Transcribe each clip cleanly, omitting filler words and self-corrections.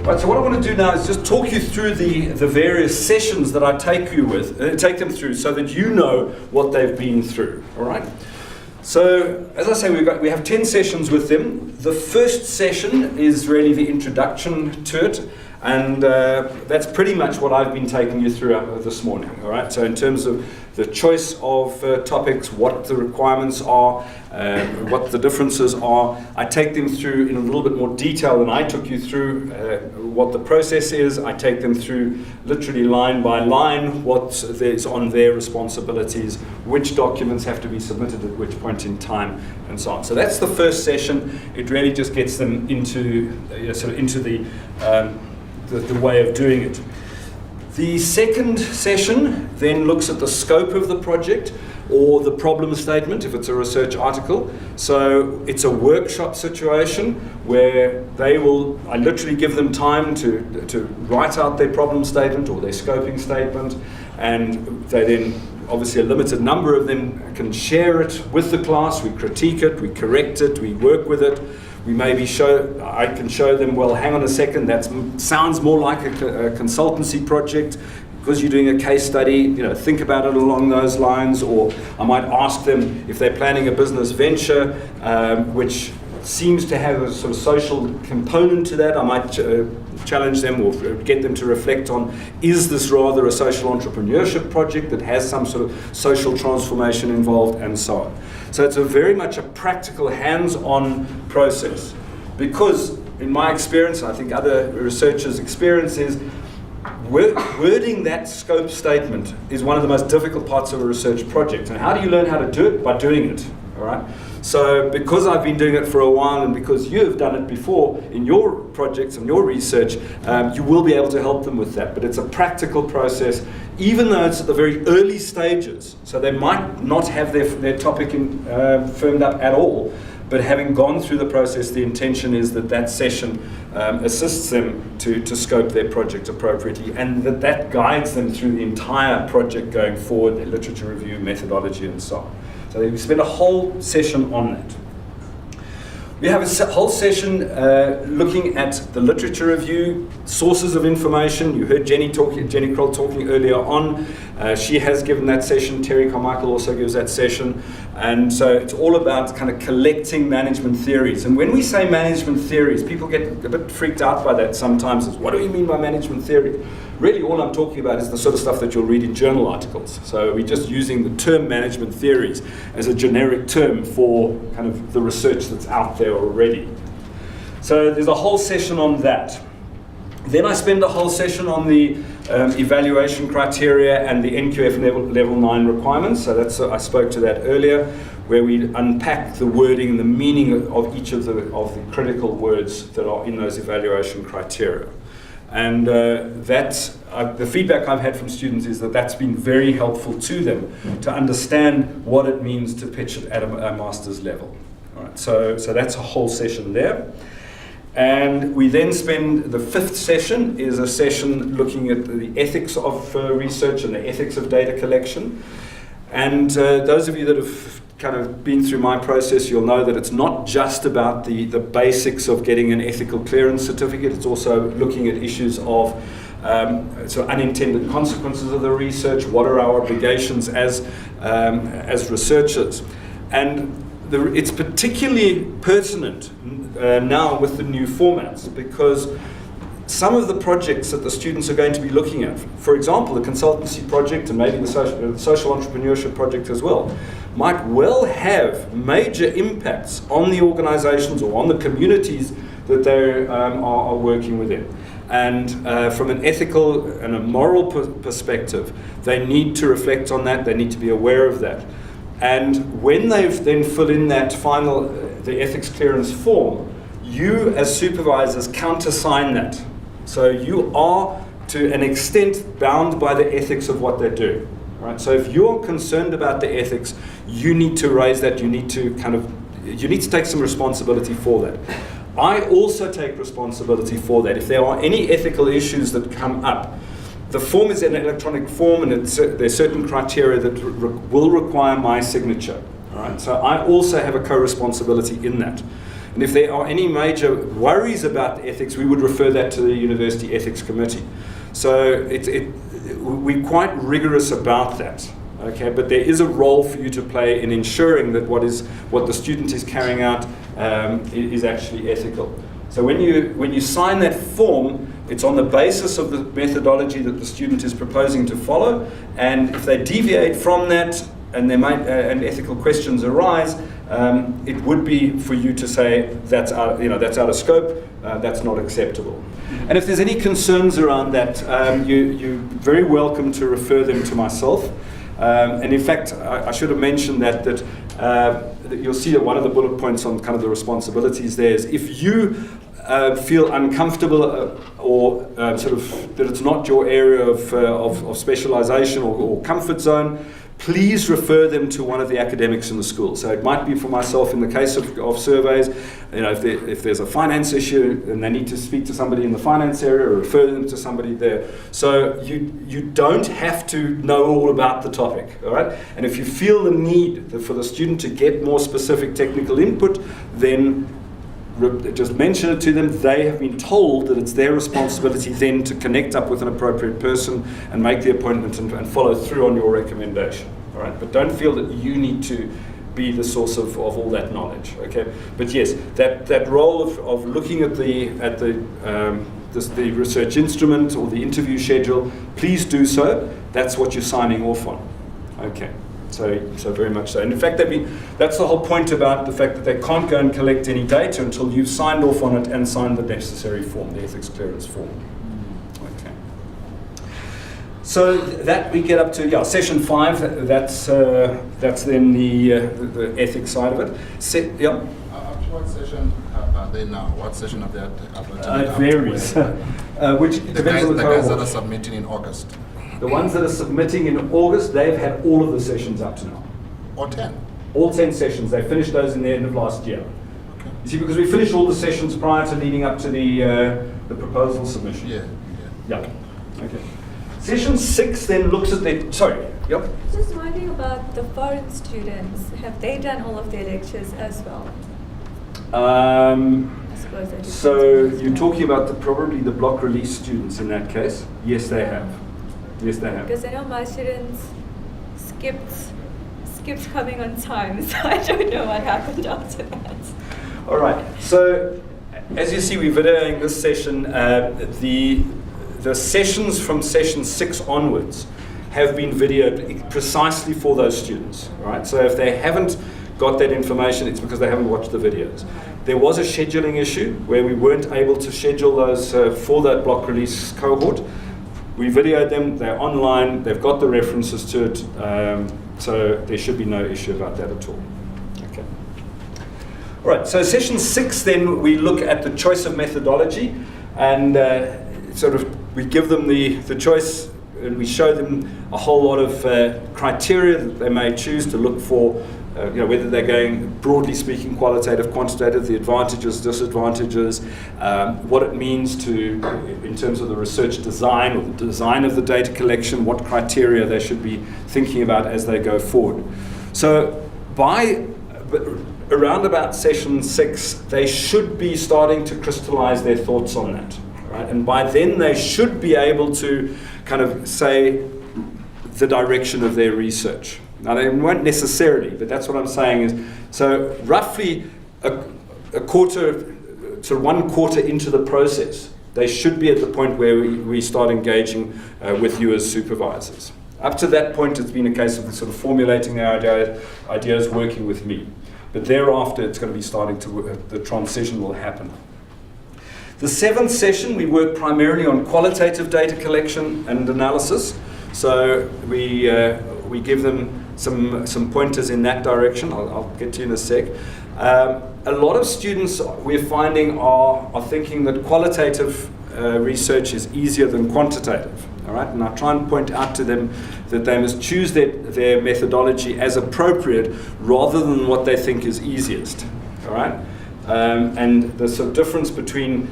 Right, so what I want to do now is just talk you through the various sessions that I take them through so that you know what they've been through, all right? So, as I say, we have 10 sessions with them. The first session is really the introduction to it, and that's pretty much what I've been taking you through this morning, all right? So in terms of the choice of topics, what the requirements are, what the differences are, I take them through in a little bit more detail than I took you through what the process is. I take them through literally line by line what is on their responsibilities, which documents have to be submitted at which point in time, and so on. So that's the first session. It really just gets them into the way of doing it. The second session then looks at the scope of the project or the problem statement if it's a research article. So it's a workshop situation where I literally give them time to write out their problem statement or their scoping statement, and they then, obviously a limited number of them can share it with the class. We critique it, we correct it, we work with it. We maybe I can show them, well, hang on a second, that sounds more like a consultancy project because you're doing a case study, think about it along those lines. Or I might ask them if they're planning a business venture, which seems to have a sort of social component to that. I might challenge them or get them to reflect on, is this rather a social entrepreneurship project that has some sort of social transformation involved, and so on. So it's very much a practical, hands-on process. Because in my experience, I think other researchers' experience is, wording that scope statement is one of the most difficult parts of a research project. And how do you learn how to do it? By doing it, all right? So because I've been doing it for a while and because you have done it before in your projects and your research, you will be able to help them with that. But it's a practical process, even though it's at the very early stages. So they might not have their topic firmed up at all. But having gone through the process, the intention is that session assists them to scope their project appropriately, and that guides them through the entire project going forward, their literature review, methodology, and so on. So we spend a whole session on that. We have a whole session looking at the literature review, sources of information. You heard Jenny Kroll talking earlier on. She has given that session. Terry Carmichael also gives that session. And so it's all about kind of collecting management theories. And when we say management theories, people get a bit freaked out by that sometimes. What do you mean by management theory? Really, all I'm talking about is the sort of stuff that you'll read in journal articles. So we're just using the term management theories as a generic term for kind of the research that's out there already. So there's a whole session on that. Then I spend a whole session on the evaluation criteria and the NQF level 9 requirements. So I spoke to that earlier, where we unpack the wording and the meaning of each of the critical words that are in those evaluation criteria. And the feedback I've had from students is that that's been very helpful to them to understand what it means to pitch it at a master's level. All right, so that's a whole session there. And we then spend, the fifth session is a session looking at the ethics of research and the ethics of data collection. And those of you that have kind of been through my process, you'll know that it's not just about the basics of getting an ethical clearance certificate. It's also looking at issues of unintended consequences of the research. What are our obligations as researchers? And it's particularly pertinent now with the new formats, because some of the projects that the students are going to be looking at, for example, the consultancy project and maybe the social entrepreneurship project as well, might well have major impacts on the organizations or on the communities that they are working within. And from an ethical and a moral perspective, they need to reflect on that, they need to be aware of that. And when they've then fill in that the ethics clearance form, you as supervisors countersign that. So you are, to an extent, bound by the ethics of what they're doing. Right? So if you're concerned about the ethics, you need to raise that, you need to take some responsibility for that. I also take responsibility for that. If there are any ethical issues that come up, the form is an electronic form, and there's certain criteria that will require my signature. All right? So I also have a co-responsibility in that. And if there are any major worries about ethics, we would refer that to the University Ethics Committee. So we're quite rigorous about that. Okay, but there is a role for you to play in ensuring that what the student is carrying out is actually ethical. So when you sign that form, it's on the basis of the methodology that the student is proposing to follow, and if they deviate from that and and ethical questions arise, it would be for you to say that's out of scope, that's not acceptable. And if there's any concerns around that, you're very welcome to refer them to myself. And in fact, I should have mentioned that you'll see that one of the bullet points on kind of the responsibilities there is if you feel uncomfortable or sort of that it's not your area of specialization or comfort zone, please refer them to one of the academics in the school. So it might be for myself in the case of surveys, if there's a finance issue and they need to speak to somebody in the finance area, or refer them to somebody there. So you don't have to know all about the topic, all right? And if you feel the need for the student to get more specific technical input, then just mention it to them. They have been told that it's their responsibility then to connect up with an appropriate person and make the appointment and follow through on your recommendation. All right, but don't feel that you need to be the source of all that knowledge. Okay, but yes, that role of looking at the research instrument or the interview schedule, please do so. That's what you're signing off on. Okay. So very much so. And in fact, that's the whole point about the fact that they can't go and collect any data until you've signed off on it and signed the necessary form, the ethics clearance form. Okay. So that we get up to, session 5, that's then the ethics side of it. What session are they now? What session of that? It varies. Which depends on the guys that are submitting in August. The ones that are submitting in August, they've had all of the sessions up to now. Or 10? All 10 sessions. They finished those in the end of last year. Okay. You see, because we finished all the sessions prior to leading up to the proposal submission. Yeah. Okay. Session 6 then looks at the, sorry, yep. Just wondering about the foreign students. Have they done all of their lectures as well? I suppose they do. So you're talking about probably the block release students in that case? Yes, they have. Yes, they have. Because I know my students skipped coming on time, so I don't know what happened after that. All right. So as you see, we're videoing this session. The sessions from session 6 onwards have been videoed precisely for those students. All right. So if they haven't got that information, it's because they haven't watched the videos. There was a scheduling issue where we weren't able to schedule those for that block release cohort. We videoed them, they're online, they've got the references to it, so there should be no issue about that at all. Okay. All right, so session 6 then we look at the choice of methodology, and we give them the choice, and we show them a whole lot of criteria that they may choose to look for, whether they're going, broadly speaking, qualitative, quantitative, the advantages, disadvantages, what it means in terms of the research design or the design of the data collection, what criteria they should be thinking about as they go forward. So around about session 6, they should be starting to crystallize their thoughts on that. Right? And by then they should be able to kind of say the direction of their research. Now they won't necessarily, but that's what I'm saying is, so roughly a quarter, so 1 quarter into the process, they should be at the point where we start engaging with you as supervisors. Up to that point, it's been a case of sort of formulating their ideas, working with me. But thereafter, it's going to be starting to, the transition will happen. The 7th session, we work primarily on qualitative data collection and analysis. So we give them some pointers in that direction. I'll get to you in a sec. A lot of students we're finding are thinking that qualitative research is easier than quantitative. All right, and I try and point out to them that they must choose their methodology as appropriate rather than what they think is easiest. All right, and the sort of difference between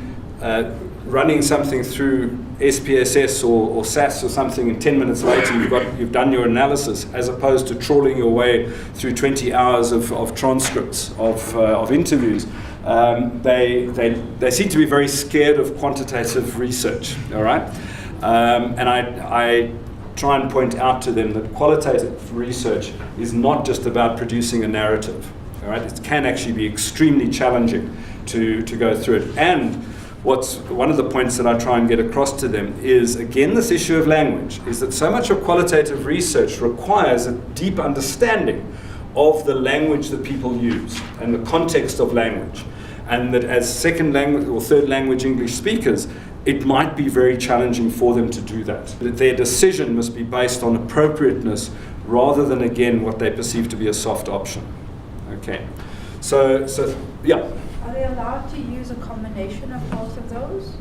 running something through SPSS or SAS or something, and 10 minutes later you've done your analysis, as opposed to trawling your way through 20 hours of transcripts of interviews. They seem to be very scared of quantitative research, all right? And I try and point out to them that qualitative research is not just about producing a narrative, all right? It can actually be extremely challenging to go through it. And one of the points that I try and get across to them is, again, this issue of language, is that so much of qualitative research requires a deep understanding of the language that people use and the context of language. And that as second language or third language English speakers, it might be very challenging for them to do that. But their decision must be based on appropriateness rather than, again, what they perceive to be a soft option. Okay, so yeah. Are they allowed to use a combination of both of those?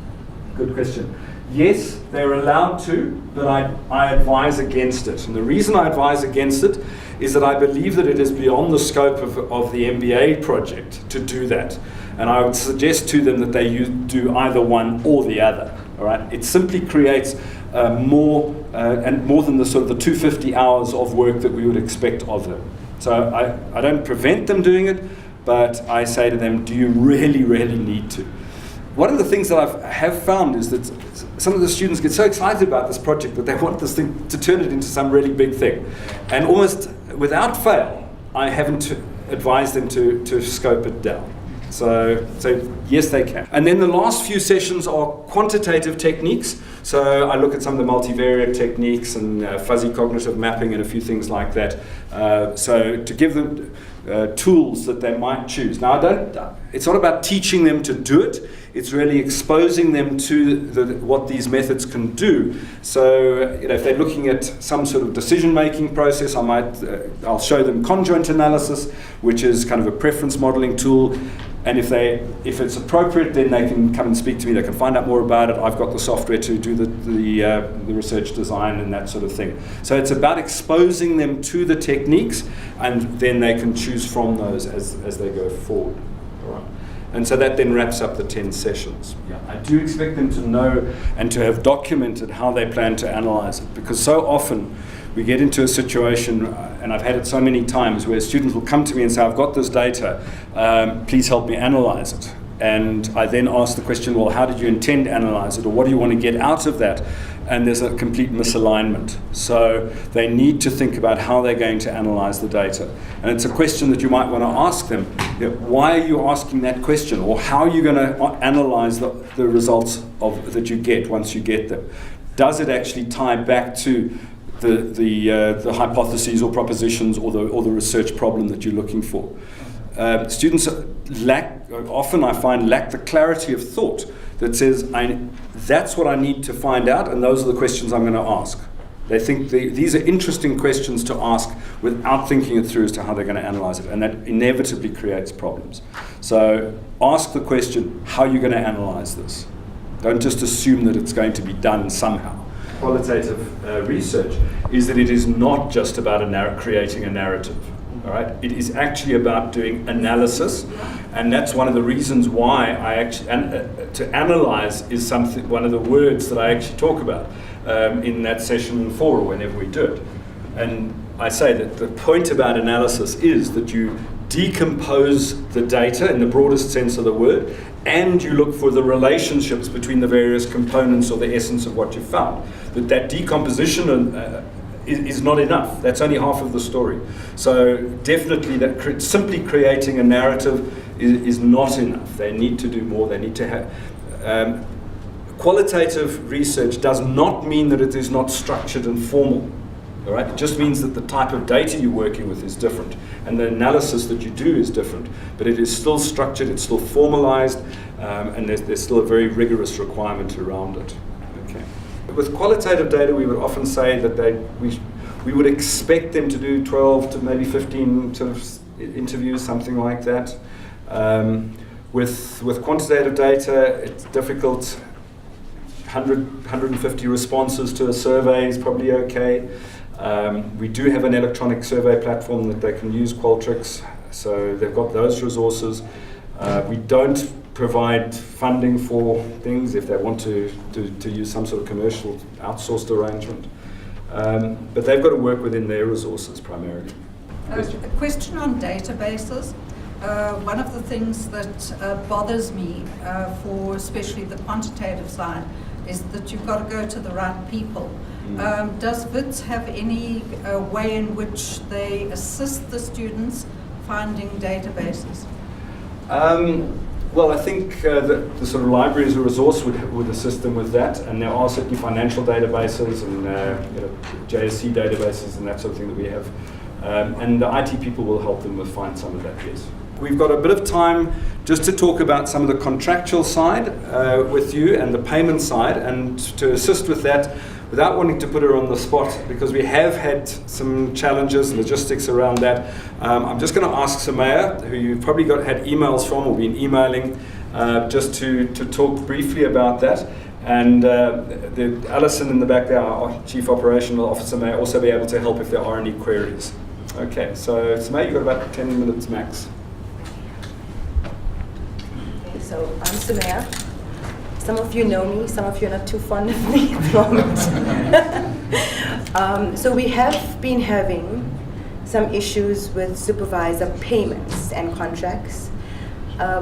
Good question. Yes, they're allowed to, but I advise against it. And the reason I advise against it is that I believe that it is beyond the scope of the MBA project to do that. And I would suggest to them that they do either one or the other. All right? It simply creates more than the sort of the 250 hours of work that we would expect of them. So I don't prevent them doing it, but I say to them, do you really, really need to? One of the things that I have found is that some of the students get so excited about this project that they want this thing to turn it into some really big thing. And almost without fail, I haven't advised them to scope it down. So yes, they can. And then the last few sessions are quantitative techniques. So I look at some of the multivariate techniques and fuzzy cognitive mapping and a few things like that. So to give them tools that they might choose. Now, it's not about teaching them to do it. It's really exposing them to what these methods can do. So, if they're looking at some sort of decision-making process, I'll show them conjoint analysis, which is kind of a preference modeling tool. And if it's appropriate, then they can come and speak to me. They can find out more about it. I've got the software to do the research design and that sort of thing. So it's about exposing them to the techniques, and then they can choose from those as they go forward. All right. And so that then wraps up the 10 sessions. Yeah, I do expect them to know and to have documented how they plan to analyze it, because so often we get into a situation, and I've had it so many times, where students will come to me and say, I've got this data, please help me analyze it. And I then ask the question, well, how did you intend to analyze it, or what do you want to get out of that? And there's a complete misalignment. So they need to think about how they're going to analyze the data. And it's a question that you might want to ask them. Why are you asking that question? Or how are you going to analyze the results that you get once you get them? Does it actually tie back to the hypotheses or propositions or the research problem that you're looking for? Students often I find lack the clarity of thought that says, that's what I need to find out, and those are the questions I'm going to ask. They think these are interesting questions to ask without thinking it through as to how they're going to analyze it, and that inevitably creates problems. So ask the question, how are you going to analyze this? Don't just assume that it's going to be done somehow. Qualitative research is that it is not just about creating a narrative. All right? It is actually about doing analysis, and that's one of the reasons why to analyze is one of the words that I actually talk about in that session 4 or whenever we do it. And I say that the point about analysis is that you decompose the data in the broadest sense of the word, and you look for the relationships between the various components or the essence of what you found. That decomposition is not enough. That's only half of the story. So definitely simply creating a narrative is not enough. They need to do more. They need to have... qualitative research does not mean that it is not structured and formal. All right? It just means that the type of data you're working with is different, and the analysis that you do is different. But it is still structured, it's still formalized, and there's still a very rigorous requirement around it. Okay. With qualitative data, we would often say that we would expect them to do 12 to maybe 15 sort of interviews, something like that. With quantitative data, it's difficult. 150 responses to a survey is probably okay. We do have an electronic survey platform that they can use, Qualtrics, so they've got those resources. We don't provide funding for things if they want to use some sort of commercial outsourced arrangement. But they've got to work within their resources primarily. A question on databases. One of the things that bothers me for especially the quantitative side is that you've got to go to the right people. Does WITS have any way in which they assist the students finding databases? Well, I think the sort of library as a resource would assist them with that, and there are certainly financial databases and JSC databases and that sort of thing that we have. And the IT people will help them with find some of that, yes. We've got a bit of time just to talk about some of the contractual side with you and the payment side, and to assist with that without wanting to put her on the spot, because we have had some challenges, logistics around that. I'm just going to ask Samaya, who you've probably had emails from or been emailing, just to talk briefly about that. And Alison in the back there, our Chief Operational Officer, may also be able to help if there are any queries. Okay, so Samaya, you've got about 10 minutes max. Okay, so I'm Samaya. Some of you know me, some of you are not too fond of me at the moment. So we have been having some issues with supervisor payments and contracts. I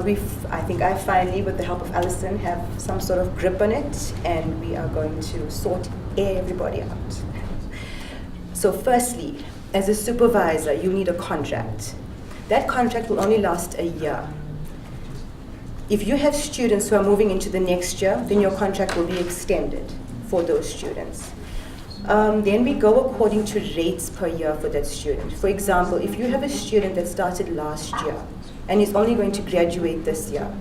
think I finally, with the help of Alison, have some sort of grip on it, and we are going to sort everybody out. So firstly, as a supervisor, you need a contract. That contract will only last a year. If you have students who are moving into the next year, then your contract will be extended for those students. Then we go according to rates per year for that student. For example, if you have a student that started last year and is only going to graduate this year,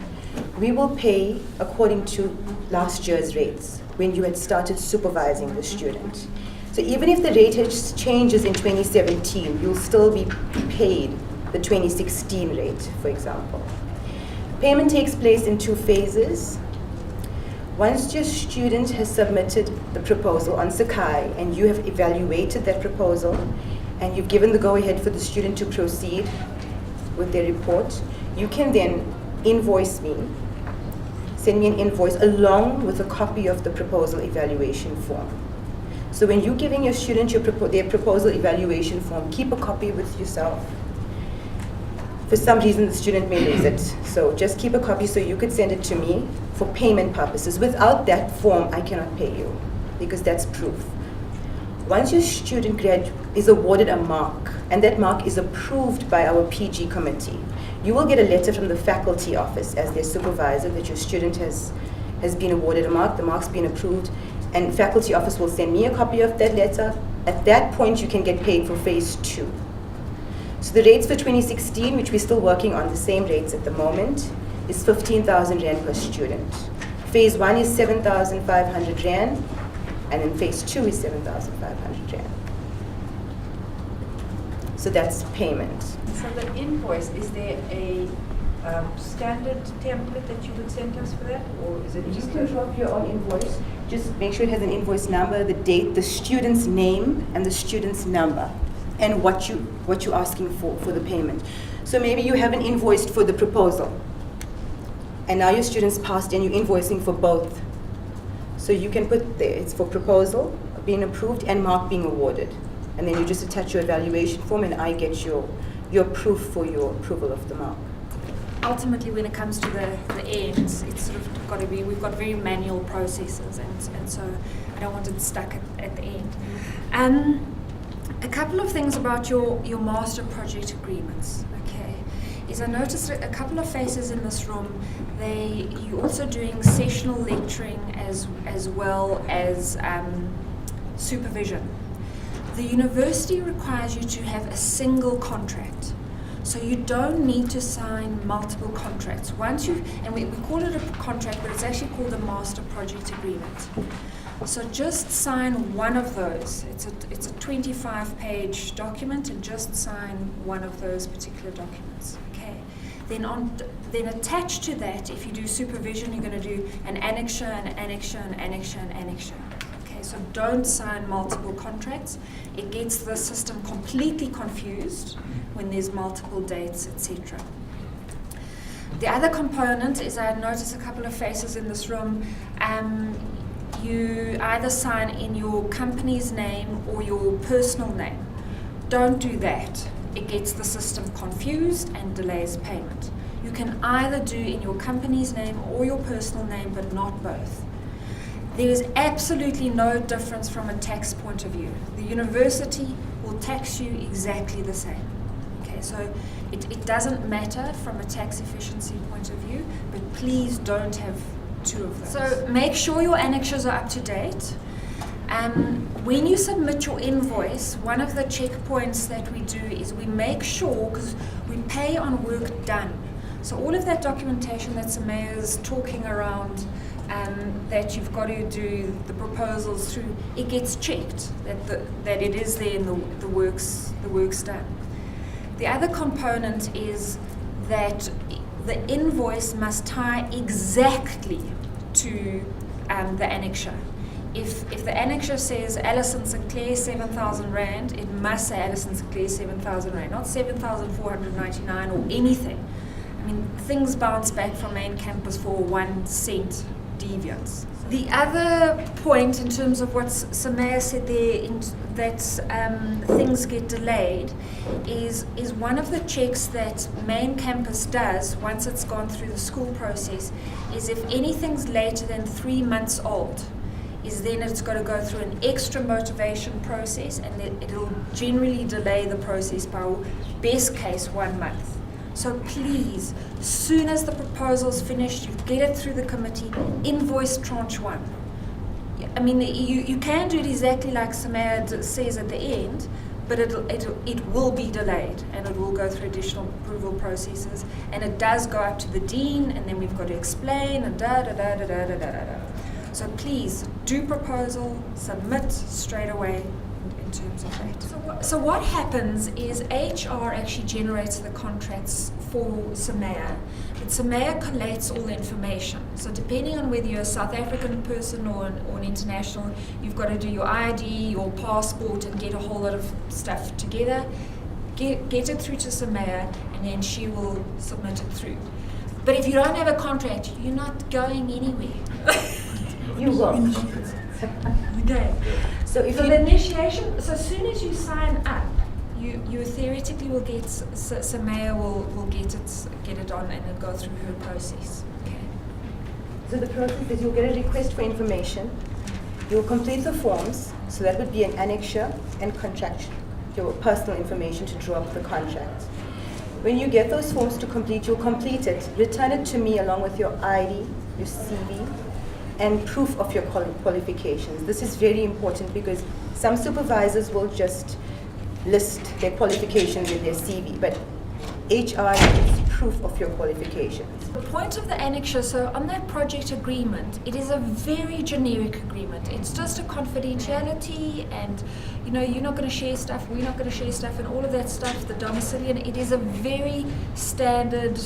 we will pay according to last year's rates when you had started supervising the student. So even if the rate changes in 2017, you'll still be paid the 2016 rate, for example. Payment takes place in 2 phases. Once your student has submitted the proposal on Sakai and you have evaluated that proposal and you've given the go-ahead for the student to proceed with their report, you can then invoice me, send me an invoice along with a copy of the proposal evaluation form. So when you're giving your student their proposal evaluation form, keep a copy with yourself. For some reason, the student may lose it. So just keep a copy so you could send it to me for payment purposes. Without that form, I cannot pay you because that's proof. Once your student is awarded a mark, and that mark is approved by our PG committee, you will get a letter from the faculty office as their supervisor that your student has been awarded a mark, the mark's been approved, and faculty office will send me a copy of that letter. At that point, you can get paid for phase 2. So the rates for 2016, which we're still working on the same rates at the moment, is 15,000 Rand per student. Phase 1 is 7,500 Rand, and then phase 2 is 7,500 Rand. So that's payment. So the invoice, is there a standard template that you would send us for that, or is it You just can drop your own invoice. Just make sure it has an invoice number, the date, the student's name, and the student's number, and what you're asking for the payment. So maybe you haven't invoiced for the proposal, and now your students passed and you're invoicing for both. So you can put there, it's for proposal being approved and mark being awarded. And then you just attach your evaluation form and I get your proof for your approval of the mark. Ultimately, when it comes to the end, it's sort of got to be, we've got very manual processes, and so I don't want it stuck at the end. A couple of things about your master project agreements, okay, is I noticed a couple of faces in this room, you're also doing sessional lecturing as well as supervision. The university requires you to have a single contract. So you don't need to sign multiple contracts. And we call it a contract, but it's actually called a master project agreement. So just sign one of those. It's a 25-page document, and just sign one of those particular documents. Okay. Then attached to that, if you do supervision, you're going to do an annexure, an annexure, an annexure, an annexure. Okay. So don't sign multiple contracts. It gets the system completely confused when there's multiple dates, etc. The other component is, I notice a couple of faces in this room, you either sign in your company's name or your personal name. Don't do that. It gets the system confused and delays payment. You can either do in your company's name or your personal name, but not both. There is absolutely no difference from a tax point of view. The university will tax you exactly the same. Okay, so it doesn't matter from a tax efficiency point of view, but please don't have two of those. So make sure your annexures are up to date. When you submit your invoice, one of the checkpoints that we do is we make sure, because we pay on work done. So all of that documentation that Samaya is talking around, that you've got to do the proposals through, it gets checked that it is there in the work's done. The other component is that the invoice must tie exactly to the annexure. If the annexure says Alison Sinclair 7,000 Rand, it must say Alison Sinclair 7,000 Rand, not 7,499 or anything. I mean, things bounce back from main campus for 1 cent deviance. The other point in terms of what Samaya said there, that things get delayed, is one of the checks that main campus does once it's gone through the school process, is if anything's later than 3 months old, is then it's got to go through an extra motivation process, and it'll generally delay the process by best case 1 month. So please, soon as the proposal's finished, you get it through the committee, invoice tranche 1. I mean, you can do it exactly like Samaya says at the end, but it will be delayed, and it will go through additional approval processes, and it does go up to the dean, and then we've got to explain, and da-da-da-da-da-da-da-da. So please, do proposal, submit straight away in terms of that. So what happens is HR actually generates the contracts for Samaya, but Samaya collates all the information. So depending on whether you're a South African person or an international, you've got to do your ID, your passport, and get a whole lot of stuff together. Get it through to Samaya, and then she will submit it through. But if you don't have a contract, you're not going anywhere. You will. Okay. So if the initiation, so as soon as you sign up, you theoretically will get, Samaya will get it on, and it'll go through her process. Okay. So the process is you'll get a request for information, you'll complete the forms, so that would be an annexure and contract, your personal information to draw up the contract. When you get those forms to complete, you'll complete it, return it to me along with your ID, your CV, and proof of your qualifications. This is very important because some supervisors will just list their qualifications in their CV, but HR needs proof of your qualifications. The point of the annexure, so on that project agreement, it is a very generic agreement. It's just a confidentiality, and you're not going to share stuff, we're not going to share stuff, and all of that stuff, the domiciliary, it is a very standard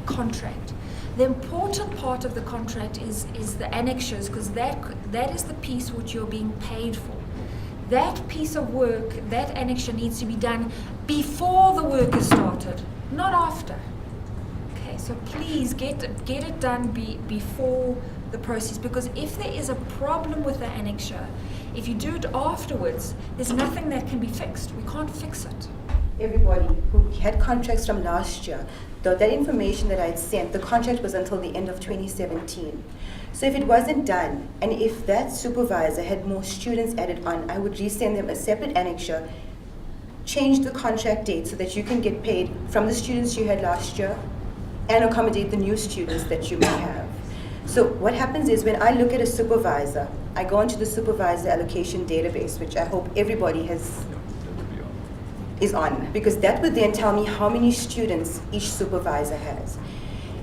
contract. The important part of the contract is the annexures, because that is the piece which you're being paid for. That piece of work, that annexure needs to be done before the work is started, not after. Okay, so please get it done before the process, because if there is a problem with the annexure, if you do it afterwards, there's nothing that can be fixed. We can't fix it. Everybody who had contracts from last year, that information that I had sent, the contract was until the end of 2017. So if it wasn't done, and if that supervisor had more students added on, I would resend them a separate annexure, change the contract date so that you can get paid from the students you had last year and accommodate the new students that you may have. So what happens is when I look at a supervisor, I go into the supervisor allocation database, which I hope everybody is on, because that would then tell me how many students each supervisor has.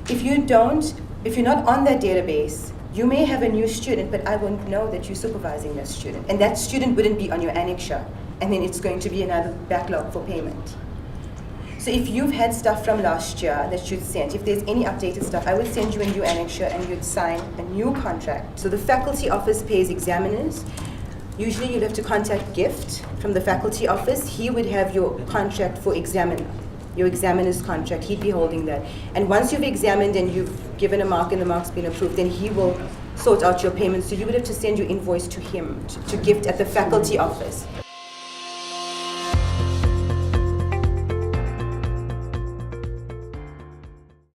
If you're not on that database, you may have a new student, but I won't know that you're supervising that student. And that student wouldn't be on your annexure, and then it's going to be another backlog for payment. So if you've had stuff from last year that you'd sent, if there's any updated stuff, I would send you a new annexure and you'd sign a new contract. So the faculty office pays examiners. Usually you'd have to contact Gift from the faculty office. He would have your contract for examiner. your examiner's contract, he'd be holding that. And once you've examined and you've given a mark and the mark's been approved, then he will sort out your payments. So you would have to send your invoice to him to gift at the faculty office.